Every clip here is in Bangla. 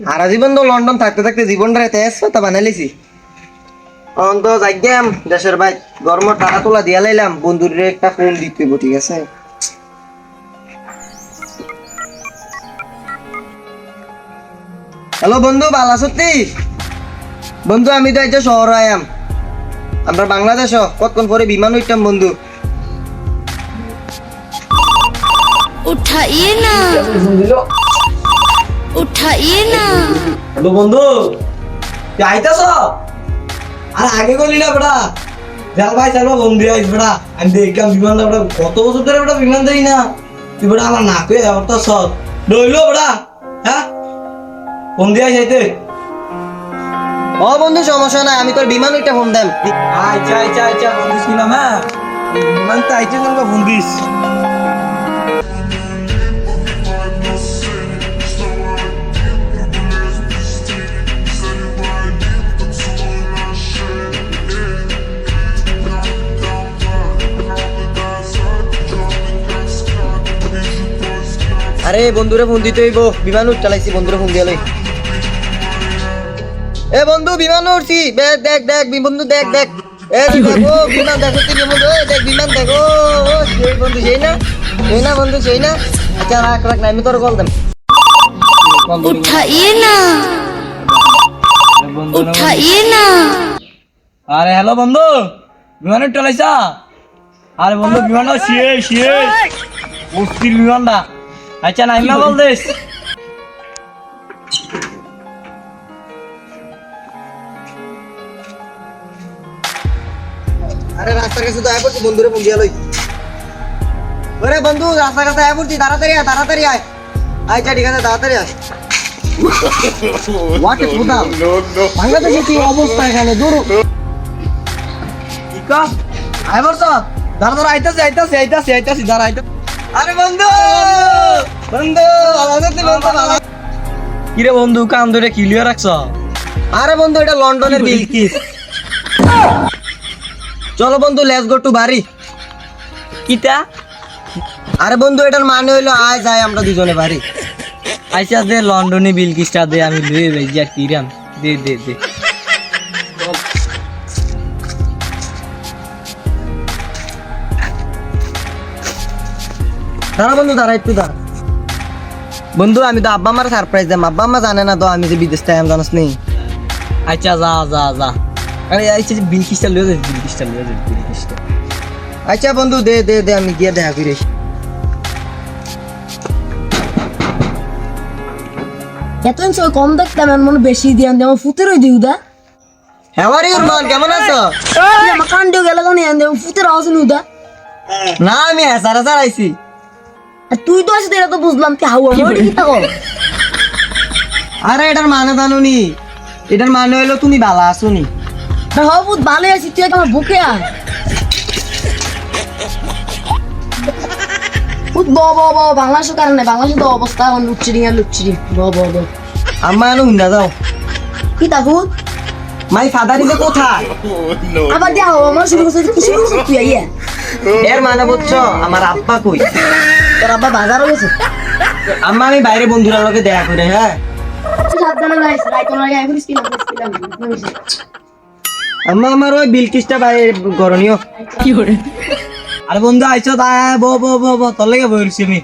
সারা জীবন তো লন্ডন থাকতে থাকতে জীবনটা তেজ পাতা বানাইছি। অন্ত যাইগাম দেশের ভাই গরম টাকা তোলা দিয়া লাইলাম, বন্ধুর একটা ফোন দিতে হইব, ঠিক আছে? হ্যালো বন্ধু, ভালো আছো তুই? বন্ধু আমি তো আইজা শহর আয়াম, আমরা বাংলাদেশ কতক্ষণ পরে বিমান উঠতাম বন্ধু। उठाइए ना उठाइए ना। হ্যালো বন্ধু, তুই আইতাছ? আর আগে বলি না বেটা, যাও ভাই চলো বন্ধু আইস বেটা। আমি দেখলাম বিমানটা বেটা, কত বছর ধরে বেটা বিমান দেই না। তুই বেটা আমার নাকে ব্যাপারটা সব রইলো বেটা। হ্যাঁ বন্ধু আইস আইতে। ও বন্ধু সমস্যা নাই, আমি তোর বিমান উঠটা ফোন দেন। আচ্ছা আচ্ছা আচ্ছা বন্ধু ছিলাম। হ্যাঁ বিমান তো আইতে চলবে বন্দিস। আরে বন্ধুরে ফোন দিতে হইব, বিমান উঠ চালাইছি, বন্ধুরে ফোন দিয়ে লই। এ বন্ধু বিমান উঠছি, দেখ দেখ বন্ধু দেখ দেখ, এ দেখো বিমান দেখো তুই বন্ধু, দেখ বিমান দেখো। সেই বন্ধু সেই না, সেই না বন্ধু সেই না। আচ্ছা রাখ রাখ না, আমি তোর কল দেব। उठाइए ना उठाइए ना। আরে হ্যালো বন্ধু, বিমানে চলাইছা? আরে বন্ধু বিমানটা শিয়ে অস্থির বিমানটা। আচ্ছা নাইমা বল দেশ। আরে রাস্তার কাছে তো আয় পড়ছি, বন্ধুরে ফোন দিয়ে লই। ওরে বন্ধু রাস্তার কাছে আয় পড়ছি, তাড়াতাড়ি আয় তাড়াতাড়ি আয়। আচ্ছা ঠিক আছে তাড়াতাড়ি আয়। হোয়াট ইজ বুদা, বাংলাদেশে কি অবস্থা এখানে দূর। কি কা আয় বলছ? দাঁড়া দাঁড়া আইতাছি দাঁড়া আইতা। আরে বন্ধু বন্ধু ভালো আছিস তুই? বন্ধু ভালো আছিস? কিরে বন্ধু কান ধরে ক্লিয়ার রাখছ? আরে বন্ধু এটা লন্ডনের বিলকিস। চলো বন্ধু লেটস গো টু বাড়ি। কিটা? আরে বন্ধু এটার মানে হইলো আয় যাই আমরা দুজনে বাড়ি। আইসা দে লন্ডনে বিলকিসটা দে, আমি লয়ে যাই যা কিরাম দে দে দে। দাঁড়া বন্ধু দাঁড়া একটু দাঁড়া। বন্ধু আমি তো আব্বা আমার সারপ্রাইজ দেব, আব্বা আম্মা জানে না তো আমি যে বিদেশ থেকে জানাস নেই। আচ্ছা যা যা যা। আরে আইসা বিলকিসটা লয়ে যাই, বিলকিসটা। আচ্ছা বন্ধু দে দে দে, আমি গিয়ে দেখা করি। এতদিন সবাই কম দেখতাম, এমন মনে বেশি দিয়ে আনতে আমার ফুতের ওই দিউদা। হাউ আর ইউ মান, কেমন আছো? আমার কান্ডেও গেল কেন আনতে আমার ফুতের আওয়াজ নিউদা। না আমি সারা সারা আইছি। আর তুই তো আছিস, এটা তো বুঝলাম তুই হাউ আমার কি থাকো। আরে এটার মানে জানুনি, এটার মানে হইলো তুমি ভালো আছো নি। হ্যাঁ বহুত ভালো আছি, তুই আমার বুকে আয়। বাংলাদেশের কারণে বাংলাদেশের তো অবস্থা এখন লুচ্ছিরি আম্মা এনো হুন্ডা যাও। কি তাকুত মাই ফাদার ইজ কোথায়? আবার দেওয়া আমার শুরু করছে কি শুরু করছিস তুই আইয়া? এর মানে বুঝছো আমার আব্বা কই? তোর আব্বা বাজারও গেছে। আম্মা আমি বাইরে বন্ধুরা লোকে দেখা করে। হ্যাঁ সাবধানে যাইস, রাইতো লাগে এখন স্কিল আম্মা আমার ওই বিলকিসটা বাইরে করণীয়। কি করে? আরে বন্ধু আইছো তা বো তোর লেগে বইরছি আমি।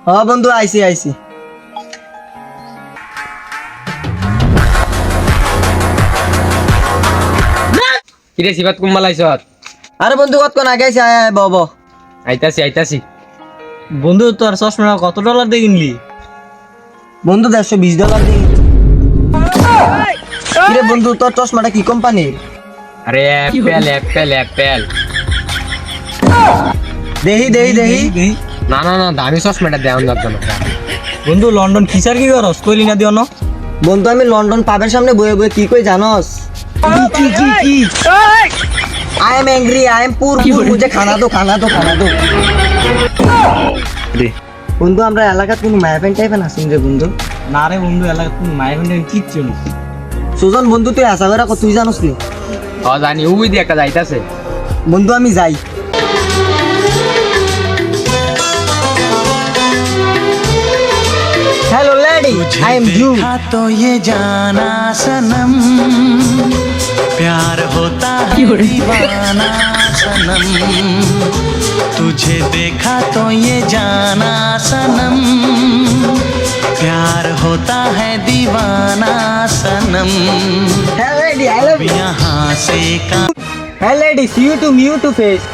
হ বন্ধু আইছি আইছি। কিরে সিবাত কুম্বাল আইছত? আরে বন্ধু কতক্ষণ আগে আইছি, আয় আয় ব আইতাছি। বন্ধু তোর চশমা কত ডলার দিয়ে কিনলি? বন্ধু $120 দিই। কিরে বন্ধু তোর চশমাটা কি কোম্পানির? আরে অ্যাপেল। দেহি। না দামি চশমাটা দেওয়ান দরকার না। বন্ধু লন্ডন কিসার কি করস কইলি না দিও না? বন্ধু আমি লন্ডন পাবের সামনে বয়ে বয়ে কি কই জানোস? কি I am angry, I am পুর, মুঝে খানা দো। বন্ধু আমরা এলাকার কোন মায়াপেন টাইপেন আসুন রে বন্ধু। না রে বন্ধু এলাকা তুমি মায়ের কিচ্ছু না। সুজন বন্ধু তুই আশা করে তুই জানোস নি? জানি ওই দিয়ে একটা যাইতাছে। বন্ধু আমি যাই। Hello lady, I am you. देखा तो ये जाना सनम प्यार होता है दीवाना सनम तुझे देखा तो ये जाना सनम प्यार होता है दीवाना सनम Hey lady, I love you. यहाँ से का Hey lady, see you to me to face.